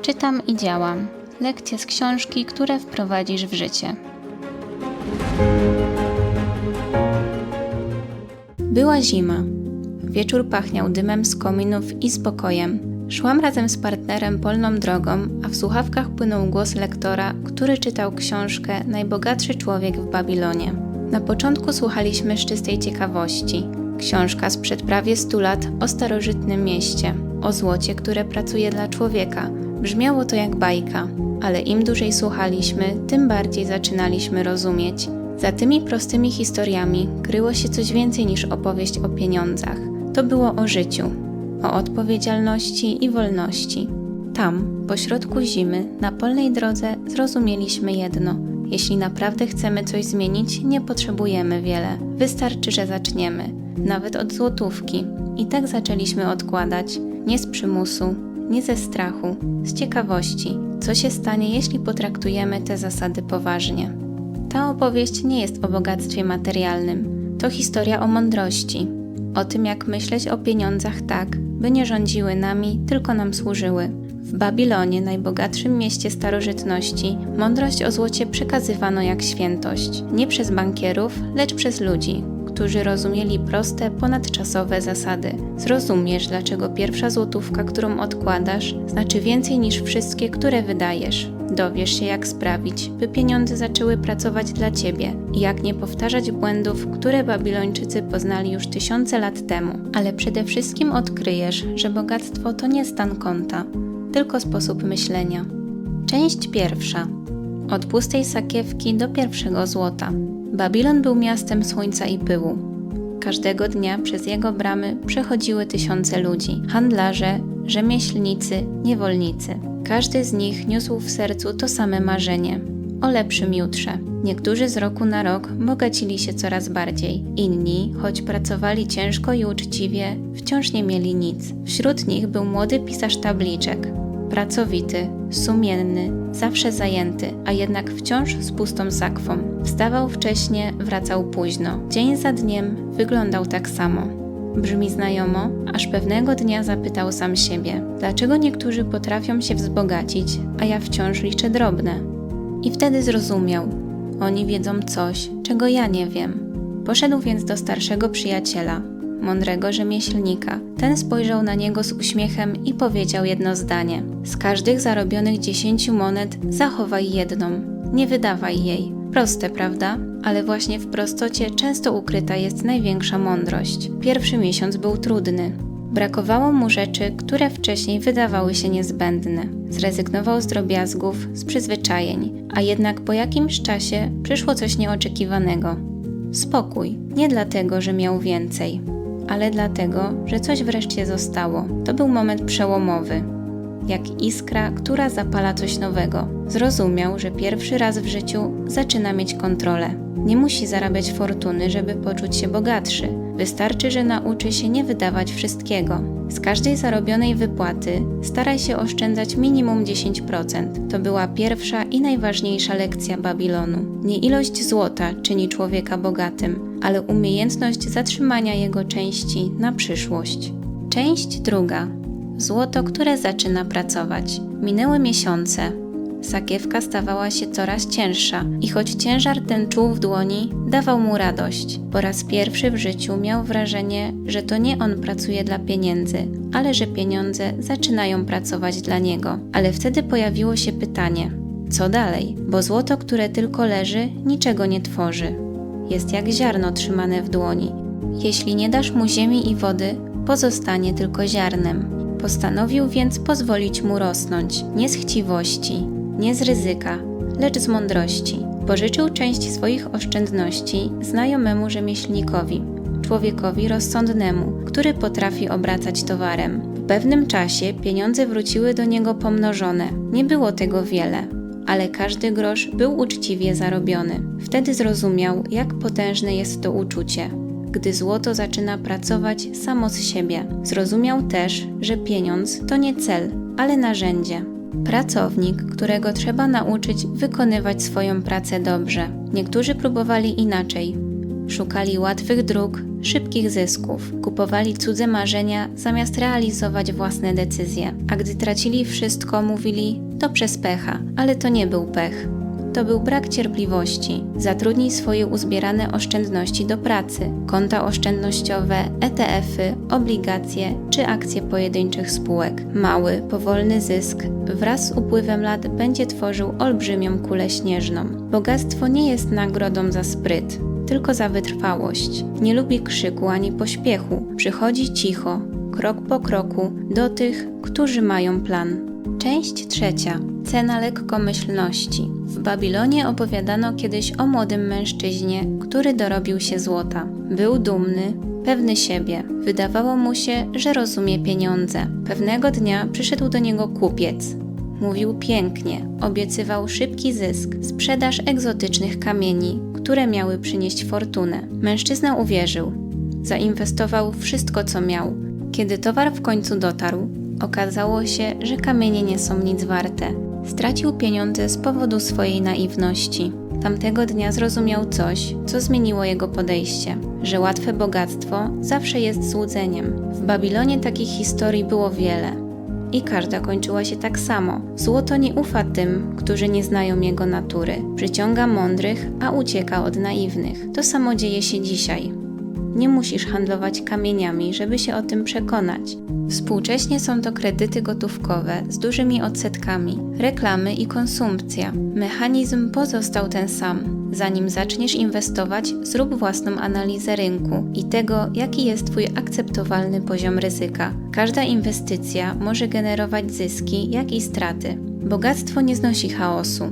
Czytam i działam. Lekcje z książki, które wprowadzisz w życie. Była zima. Wieczór pachniał dymem z kominów i spokojem. Szłam razem z partnerem polną drogą, a w słuchawkach płynął głos lektora, który czytał książkę Najbogatszy człowiek w Babilonie. Na początku słuchaliśmy z czystej ciekawości. Książka sprzed prawie 100 lat o starożytnym mieście, o złocie, które pracuje dla człowieka. Brzmiało to jak bajka, ale im dłużej słuchaliśmy, tym bardziej zaczynaliśmy rozumieć. Za tymi prostymi historiami kryło się coś więcej niż opowieść o pieniądzach. To było o życiu, o odpowiedzialności i wolności. Tam, pośrodku zimy, na polnej drodze zrozumieliśmy jedno. Jeśli naprawdę chcemy coś zmienić, nie potrzebujemy wiele. Wystarczy, że zaczniemy. Nawet od złotówki. I tak zaczęliśmy odkładać. Nie z przymusu, nie ze strachu, z ciekawości. Co się stanie, jeśli potraktujemy te zasady poważnie? Ta opowieść nie jest o bogactwie materialnym. To historia o mądrości. O tym, jak myśleć o pieniądzach tak, by nie rządziły nami, tylko nam służyły. W Babilonie, najbogatszym mieście starożytności, mądrość o złocie przekazywano jak świętość. Nie przez bankierów, lecz przez ludzi, którzy rozumieli proste, ponadczasowe zasady. Zrozumiesz, dlaczego pierwsza złotówka, którą odkładasz, znaczy więcej niż wszystkie, które wydajesz. Dowiesz się, jak sprawić, by pieniądze zaczęły pracować dla Ciebie i jak nie powtarzać błędów, które Babilończycy poznali już tysiące lat temu. Ale przede wszystkim odkryjesz, że bogactwo to nie stan konta, tylko sposób myślenia. Część pierwsza. Od pustej sakiewki do pierwszego złota. Babilon był miastem słońca i pyłu. Każdego dnia przez jego bramy przechodziły tysiące ludzi. Handlarze, rzemieślnicy, niewolnicy. Każdy z nich niósł w sercu to same marzenie – o lepszym jutrze. Niektórzy z roku na rok bogacili się coraz bardziej. Inni, choć pracowali ciężko i uczciwie, wciąż nie mieli nic. Wśród nich był młody pisarz tabliczek. Pracowity, sumienny, zawsze zajęty, a jednak wciąż z pustą sakwą. Wstawał wcześnie, wracał późno. Dzień za dniem wyglądał tak samo. Brzmi znajomo, aż pewnego dnia zapytał sam siebie, dlaczego niektórzy potrafią się wzbogacić, a ja wciąż liczę drobne. I wtedy zrozumiał, oni wiedzą coś, czego ja nie wiem. Poszedł więc do starszego przyjaciela, mądrego rzemieślnika. Ten spojrzał na niego z uśmiechem i powiedział jedno zdanie. Z każdych zarobionych 10 monet zachowaj jedną, nie wydawaj jej. Proste, prawda? Ale właśnie w prostocie często ukryta jest największa mądrość. Pierwszy miesiąc był trudny. Brakowało mu rzeczy, które wcześniej wydawały się niezbędne. Zrezygnował z drobiazgów, z przyzwyczajeń, a jednak po jakimś czasie przyszło coś nieoczekiwanego. Spokój. Nie dlatego, że miał więcej, ale dlatego, że coś wreszcie zostało. To był moment przełomowy. Jak iskra, która zapala coś nowego. Zrozumiał, że pierwszy raz w życiu zaczyna mieć kontrolę. Nie musi zarabiać fortuny, żeby poczuć się bogatszy. Wystarczy, że nauczy się nie wydawać wszystkiego. Z każdej zarobionej wypłaty staraj się oszczędzać minimum 10%. To była pierwsza i najważniejsza lekcja Babilonu. Nie ilość złota czyni człowieka bogatym, ale umiejętność zatrzymania jego części na przyszłość. Część druga. Złoto, które zaczyna pracować. Minęły miesiące. Sakiewka stawała się coraz cięższa i choć ciężar ten czuł w dłoni, dawał mu radość. Po raz pierwszy w życiu miał wrażenie, że to nie on pracuje dla pieniędzy, ale że pieniądze zaczynają pracować dla niego. Ale wtedy pojawiło się pytanie, co dalej? Bo złoto, które tylko leży, niczego nie tworzy. Jest jak ziarno trzymane w dłoni. Jeśli nie dasz mu ziemi i wody, pozostanie tylko ziarnem. Postanowił więc pozwolić mu rosnąć, nie z chciwości, nie z ryzyka, lecz z mądrości. Pożyczył część swoich oszczędności znajomemu rzemieślnikowi, człowiekowi rozsądnemu, który potrafi obracać towarem. Po pewnym czasie pieniądze wróciły do niego pomnożone. Nie było tego wiele, ale każdy grosz był uczciwie zarobiony. Wtedy zrozumiał, jak potężne jest to uczucie, gdy złoto zaczyna pracować samo z siebie. Zrozumiał też, że pieniądz to nie cel, ale narzędzie. Pracownik, którego trzeba nauczyć wykonywać swoją pracę dobrze. Niektórzy próbowali inaczej. Szukali łatwych dróg, szybkich zysków, kupowali cudze marzenia zamiast realizować własne decyzje. A gdy tracili wszystko, mówili: to przez pecha, ale to nie był pech. To był brak cierpliwości. Zatrudnij swoje uzbierane oszczędności do pracy. Konta oszczędnościowe, ETF-y, obligacje czy akcje pojedynczych spółek. Mały, powolny zysk wraz z upływem lat będzie tworzył olbrzymią kulę śnieżną. Bogactwo nie jest nagrodą za spryt, tylko za wytrwałość. Nie lubi krzyku ani pośpiechu. Przychodzi cicho, krok po kroku do tych, którzy mają plan. Część 3. Cena lekkomyślności. W Babilonie opowiadano kiedyś o młodym mężczyźnie, który dorobił się złota. Był dumny, pewny siebie. Wydawało mu się, że rozumie pieniądze. Pewnego dnia przyszedł do niego kupiec. Mówił pięknie, obiecywał szybki zysk, sprzedaż egzotycznych kamieni, które miały przynieść fortunę. Mężczyzna uwierzył. Zainwestował wszystko, co miał. Kiedy towar w końcu dotarł, okazało się, że kamienie nie są nic warte. Stracił pieniądze z powodu swojej naiwności. Tamtego dnia zrozumiał coś, co zmieniło jego podejście, że łatwe bogactwo zawsze jest złudzeniem. W Babilonie takich historii było wiele i każda kończyła się tak samo. Złoto nie ufa tym, którzy nie znają jego natury. Przyciąga mądrych, a ucieka od naiwnych. To samo dzieje się dzisiaj. Nie musisz handlować kamieniami, żeby się o tym przekonać. Współcześnie są to kredyty gotówkowe z dużymi odsetkami, reklamy i konsumpcja. Mechanizm pozostał ten sam. Zanim zaczniesz inwestować, zrób własną analizę rynku i tego, jaki jest Twój akceptowalny poziom ryzyka. Każda inwestycja może generować zyski, jak i straty. Bogactwo nie znosi chaosu.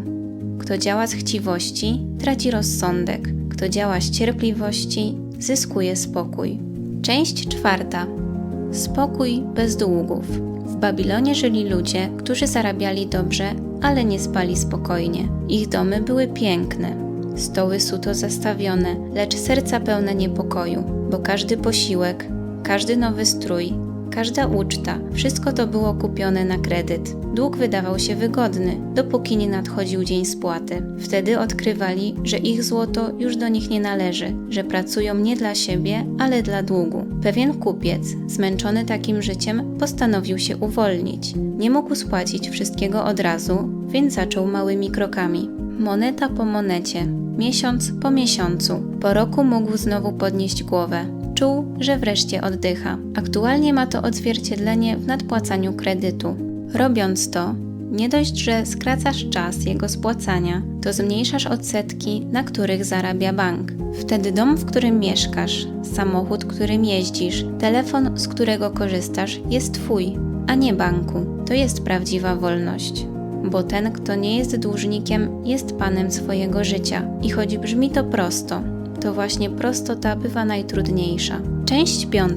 Kto działa z chciwości, traci rozsądek. Kto działa z cierpliwości, zyskuje spokój. Część 4. Spokój bez długów. W Babilonie żyli ludzie, którzy zarabiali dobrze, ale nie spali spokojnie. Ich domy były piękne, stoły suto zastawione, lecz serca pełne niepokoju, bo każdy posiłek, każdy nowy strój, każda uczta, wszystko to było kupione na kredyt. Dług wydawał się wygodny, dopóki nie nadchodził dzień spłaty. Wtedy odkrywali, że ich złoto już do nich nie należy, że pracują nie dla siebie, ale dla długu. Pewien kupiec, zmęczony takim życiem, postanowił się uwolnić. Nie mógł spłacić wszystkiego od razu, więc zaczął małymi krokami. Moneta po monecie, miesiąc po miesiącu. Po roku mógł znowu podnieść głowę. Czuł, że wreszcie oddycha. Aktualnie ma to odzwierciedlenie w nadpłacaniu kredytu. Robiąc to, nie dość, że skracasz czas jego spłacania, to zmniejszasz odsetki, na których zarabia bank. Wtedy dom, w którym mieszkasz, samochód, którym jeździsz, telefon, z którego korzystasz, jest Twój, a nie banku. To jest prawdziwa wolność. Bo ten, kto nie jest dłużnikiem, jest panem swojego życia. I choć brzmi to prosto, to właśnie prostota bywa najtrudniejsza. Część 5.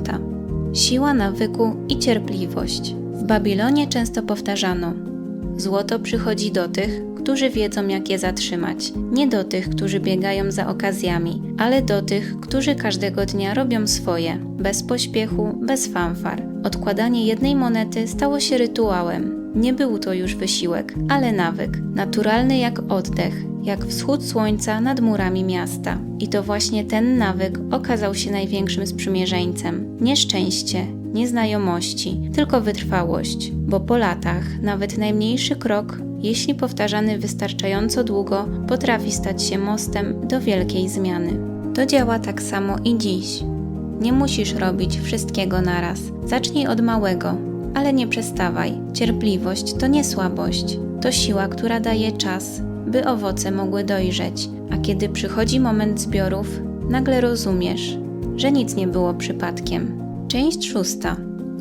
Siła nawyku i cierpliwość. W Babilonie często powtarzano: złoto przychodzi do tych, którzy wiedzą, jak je zatrzymać. Nie do tych, którzy biegają za okazjami, ale do tych, którzy każdego dnia robią swoje, bez pośpiechu, bez fanfar. Odkładanie jednej monety stało się rytuałem. Nie był to już wysiłek, ale nawyk. Naturalny jak oddech, jak wschód słońca nad murami miasta. I to właśnie ten nawyk okazał się największym sprzymierzeńcem. Nie szczęście, nie znajomości, tylko wytrwałość. Bo po latach nawet najmniejszy krok, jeśli powtarzany wystarczająco długo, potrafi stać się mostem do wielkiej zmiany. To działa tak samo i dziś. Nie musisz robić wszystkiego naraz. Zacznij od małego, ale nie przestawaj. Cierpliwość to nie słabość. To siła, która daje czas, by owoce mogły dojrzeć. A kiedy przychodzi moment zbiorów, nagle rozumiesz, że nic nie było przypadkiem. Część 6.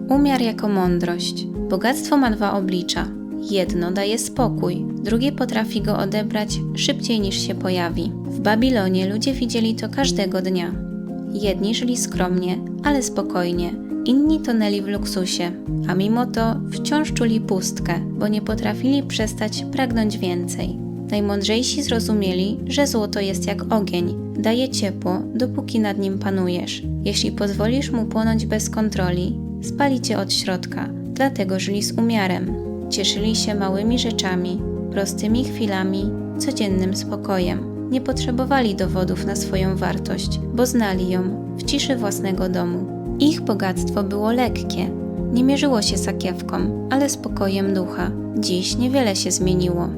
Umiar jako mądrość. Bogactwo ma dwa oblicza. Jedno daje spokój, drugie potrafi go odebrać szybciej niż się pojawi. W Babilonie ludzie widzieli to każdego dnia. Jedni żyli skromnie, ale spokojnie. Inni tonęli w luksusie, a mimo to wciąż czuli pustkę, bo nie potrafili przestać pragnąć więcej. Najmądrzejsi zrozumieli, że złoto jest jak ogień, daje ciepło, dopóki nad nim panujesz. Jeśli pozwolisz mu płonąć bez kontroli, spali cię od środka, dlatego żyli z umiarem. Cieszyli się małymi rzeczami, prostymi chwilami, codziennym spokojem. nie potrzebowali dowodów na swoją wartość, bo znali ją w ciszy własnego domu. Ich bogactwo było lekkie. Nie mierzyło się sakiewką, ale spokojem ducha. Dziś niewiele się zmieniło.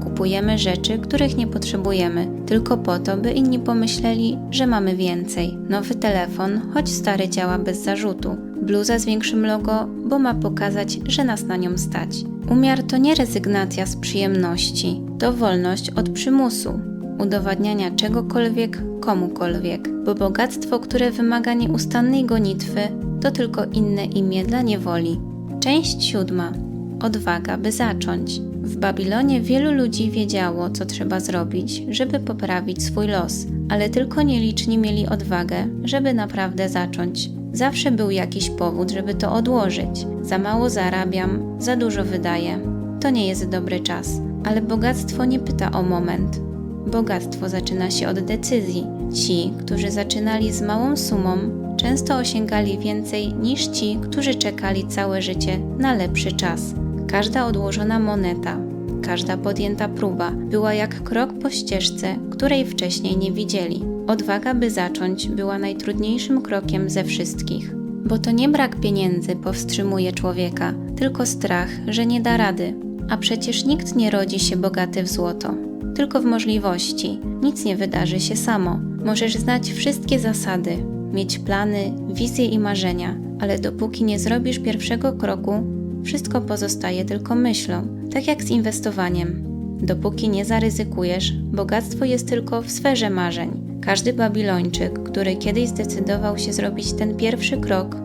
Kupujemy rzeczy, których nie potrzebujemy, tylko po to, by inni pomyśleli, że mamy więcej. Nowy telefon, choć stary, działa bez zarzutu. Bluza z większym logo, bo ma pokazać, że nas na nią stać. Umiar to nie rezygnacja z przyjemności, to wolność od przymusu, udowadniania czegokolwiek komukolwiek, bo bogactwo, które wymaga nieustannej gonitwy, to tylko inne imię dla niewoli. Część 7. Odwaga, by zacząć. W Babilonie wielu ludzi wiedziało, co trzeba zrobić, żeby poprawić swój los, ale tylko nieliczni mieli odwagę, żeby naprawdę zacząć. Zawsze był jakiś powód, żeby to odłożyć. Za mało zarabiam, za dużo wydaję. To nie jest dobry czas. Ale bogactwo nie pyta o moment. Bogactwo zaczyna się od decyzji. Ci, którzy zaczynali z małą sumą, często osiągali więcej niż ci, którzy czekali całe życie na lepszy czas. Każda odłożona moneta, każda podjęta próba była jak krok po ścieżce, której wcześniej nie widzieli. Odwaga, by zacząć, była najtrudniejszym krokiem ze wszystkich. Bo to nie brak pieniędzy powstrzymuje człowieka, tylko strach, że nie da rady. A przecież nikt nie rodzi się bogaty w złoto, tylko w możliwości. Nic nie wydarzy się samo. Możesz znać wszystkie zasady, mieć plany, wizje i marzenia, ale dopóki nie zrobisz pierwszego kroku, wszystko pozostaje tylko myślą, tak jak z inwestowaniem. Dopóki nie zaryzykujesz, bogactwo jest tylko w sferze marzeń. Każdy Babilończyk, który kiedyś zdecydował się zrobić ten pierwszy krok,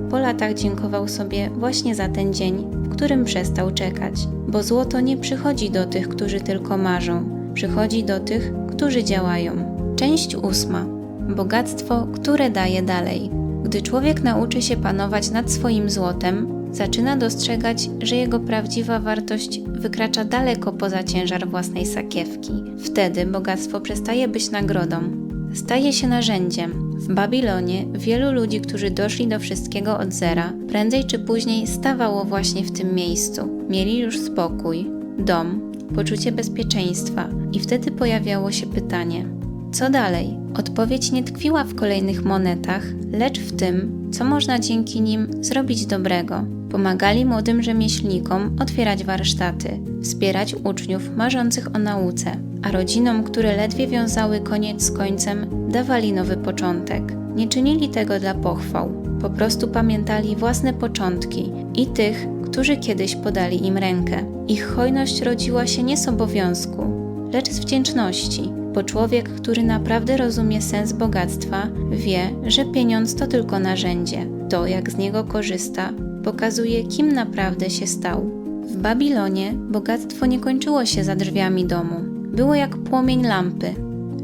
po latach dziękował sobie właśnie za ten dzień, w którym przestał czekać. Bo złoto nie przychodzi do tych, którzy tylko marzą, przychodzi do tych, którzy działają. Część 8. Bogactwo, które daje dalej. Gdy człowiek nauczy się panować nad swoim złotem, zaczyna dostrzegać, że jego prawdziwa wartość wykracza daleko poza ciężar własnej sakiewki. Wtedy bogactwo przestaje być nagrodą, staje się narzędziem. W Babilonie wielu ludzi, którzy doszli do wszystkiego od zera, prędzej czy później stawało właśnie w tym miejscu. Mieli już spokój, dom, poczucie bezpieczeństwa i wtedy pojawiało się pytanie: co dalej? Odpowiedź nie tkwiła w kolejnych monetach, lecz w tym, co można dzięki nim zrobić dobrego. Pomagali młodym rzemieślnikom otwierać warsztaty, wspierać uczniów marzących o nauce, a rodzinom, które ledwie wiązały koniec z końcem, dawali nowy początek. Nie czynili tego dla pochwał, po prostu pamiętali własne początki i tych, którzy kiedyś podali im rękę. Ich hojność rodziła się nie z obowiązku, lecz z wdzięczności, bo człowiek, który naprawdę rozumie sens bogactwa, wie, że pieniądz to tylko narzędzie. To, jak z niego korzysta, pokazuje, kim naprawdę się stał. W Babilonie bogactwo nie kończyło się za drzwiami domu. Było jak płomień lampy.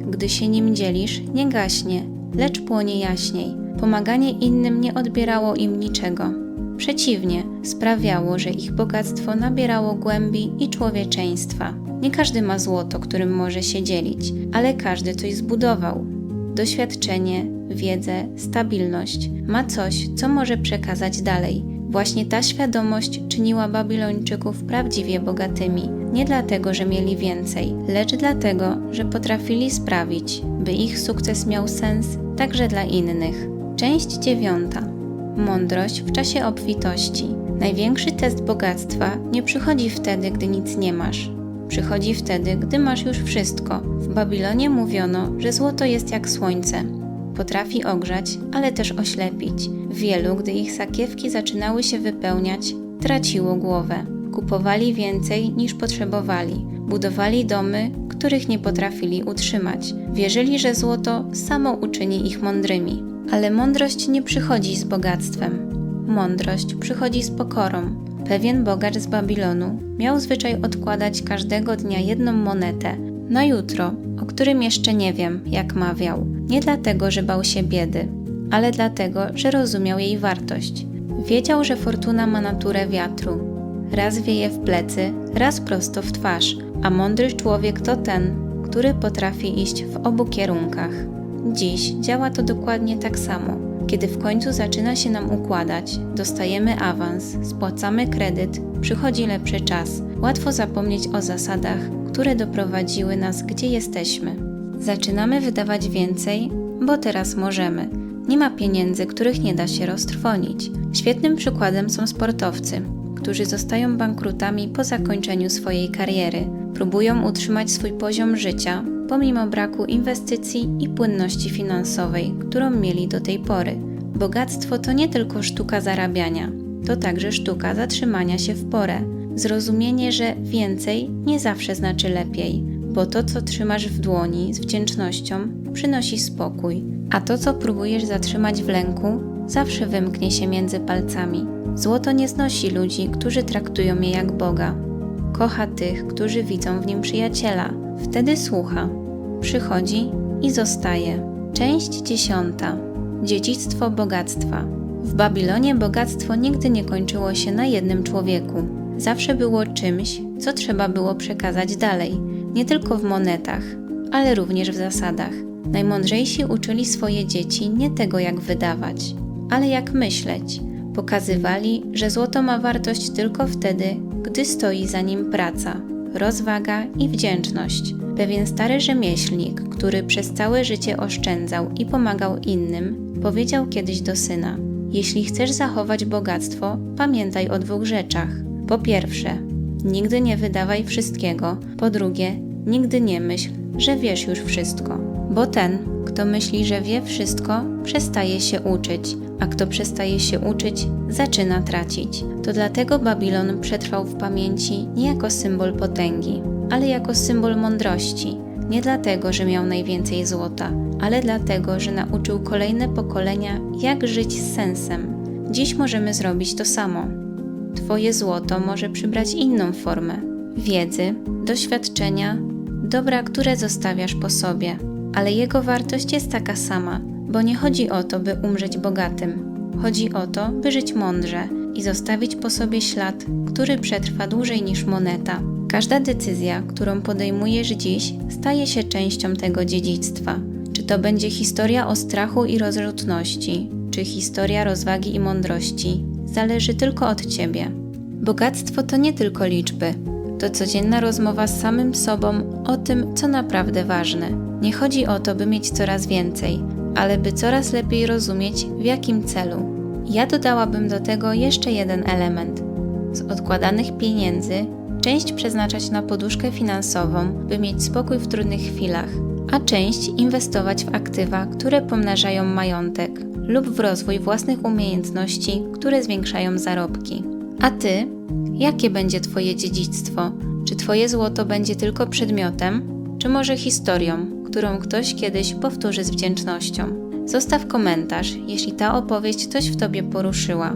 Gdy się nim dzielisz, nie gaśnie, lecz płonie jaśniej. Pomaganie innym nie odbierało im niczego. Przeciwnie, sprawiało, że ich bogactwo nabierało głębi i człowieczeństwa. Nie każdy ma złoto, którym może się dzielić, ale każdy coś zbudował. Doświadczenie, wiedzę, stabilność. Ma coś, co może przekazać dalej. Właśnie ta świadomość czyniła Babilończyków prawdziwie bogatymi. Nie dlatego, że mieli więcej, lecz dlatego, że potrafili sprawić, by ich sukces miał sens także dla innych. Część 9. Mądrość w czasie obfitości. Największy test bogactwa nie przychodzi wtedy, gdy nic nie masz. Przychodzi wtedy, gdy masz już wszystko. W Babilonie mówiono, że złoto jest jak słońce. Potrafi ogrzać, ale też oślepić. Wielu, gdy ich sakiewki zaczynały się wypełniać, traciło głowę. Kupowali więcej niż potrzebowali. Budowali domy, których nie potrafili utrzymać. Wierzyli, że złoto samo uczyni ich mądrymi. Ale mądrość nie przychodzi z bogactwem. Mądrość przychodzi z pokorą. Pewien bogacz z Babilonu miał zwyczaj odkładać każdego dnia jedną monetę na jutro, o którym jeszcze nie wiem, jak mawiał. Nie dlatego, że bał się biedy, ale dlatego, że rozumiał jej wartość. Wiedział, że fortuna ma naturę wiatru. Raz wieje w plecy, raz prosto w twarz, a mądry człowiek to ten, który potrafi iść w obu kierunkach. Dziś działa to dokładnie tak samo. Kiedy w końcu zaczyna się nam układać, dostajemy awans, spłacamy kredyt, przychodzi lepszy czas. Łatwo zapomnieć o zasadach, które doprowadziły nas, gdzie jesteśmy. Zaczynamy wydawać więcej, bo teraz możemy. Nie ma pieniędzy, których nie da się roztrwonić. Świetnym przykładem są sportowcy, którzy zostają bankrutami po zakończeniu swojej kariery. Próbują utrzymać swój poziom życia, pomimo braku inwestycji i płynności finansowej, którą mieli do tej pory. Bogactwo to nie tylko sztuka zarabiania, to także sztuka zatrzymania się w porę. Zrozumienie, że więcej nie zawsze znaczy lepiej, bo to, co trzymasz w dłoni z wdzięcznością, przynosi spokój, a to, co próbujesz zatrzymać w lęku, zawsze wymknie się między palcami. Złoto nie znosi ludzi, którzy traktują je jak Boga. Kocha tych, którzy widzą w nim przyjaciela. Wtedy słucha, przychodzi i zostaje. Część 10. Dziedzictwo bogactwa. W Babilonie bogactwo nigdy nie kończyło się na jednym człowieku. Zawsze było czymś, co trzeba było przekazać dalej. Nie tylko w monetach, ale również w zasadach. Najmądrzejsi uczyli swoje dzieci nie tego, jak wydawać, ale jak myśleć. Pokazywali, że złoto ma wartość tylko wtedy, gdy stoi za nim praca, rozwaga i wdzięczność. Pewien stary rzemieślnik, który przez całe życie oszczędzał i pomagał innym, powiedział kiedyś do syna: jeśli chcesz zachować bogactwo, pamiętaj o 2 rzeczach. Po pierwsze, nigdy nie wydawaj wszystkiego. Po drugie, nigdy nie myśl, że wiesz już wszystko. Bo ten, kto myśli, że wie wszystko, przestaje się uczyć, a kto przestaje się uczyć, zaczyna tracić. To dlatego Babilon przetrwał w pamięci nie jako symbol potęgi, ale jako symbol mądrości. Nie dlatego, że miał najwięcej złota, ale dlatego, że nauczył kolejne pokolenia, jak żyć z sensem. Dziś możemy zrobić to samo. Twoje złoto może przybrać inną formę wiedzy, doświadczenia, dobra, które zostawiasz po sobie. Ale jego wartość jest taka sama, bo nie chodzi o to, by umrzeć bogatym. Chodzi o to, by żyć mądrze i zostawić po sobie ślad, który przetrwa dłużej niż moneta. Każda decyzja, którą podejmujesz dziś, staje się częścią tego dziedzictwa. Czy to będzie historia o strachu i rozrzutności, czy historia rozwagi i mądrości, zależy tylko od Ciebie. Bogactwo to nie tylko liczby. To codzienna rozmowa z samym sobą o tym, co naprawdę ważne. Nie chodzi o to, by mieć coraz więcej, ale by coraz lepiej rozumieć, w jakim celu. Ja dodałabym do tego jeszcze jeden element. Z odkładanych pieniędzy część przeznaczać na poduszkę finansową, by mieć spokój w trudnych chwilach, a część inwestować w aktywa, które pomnażają majątek lub w rozwój własnych umiejętności, które zwiększają zarobki. A Ty? Jakie będzie Twoje dziedzictwo? Czy Twoje złoto będzie tylko przedmiotem, czy może historią, którą ktoś kiedyś powtórzy z wdzięcznością? Zostaw komentarz, jeśli ta opowieść coś w Tobie poruszyła.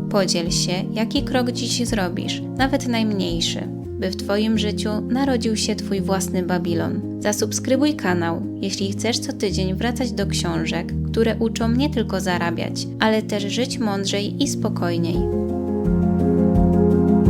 Podziel się, jaki krok dziś zrobisz, nawet najmniejszy, by w Twoim życiu narodził się Twój własny Babilon. Zasubskrybuj kanał, jeśli chcesz co tydzień wracać do książek, które uczą nie tylko zarabiać, ale też żyć mądrzej i spokojniej.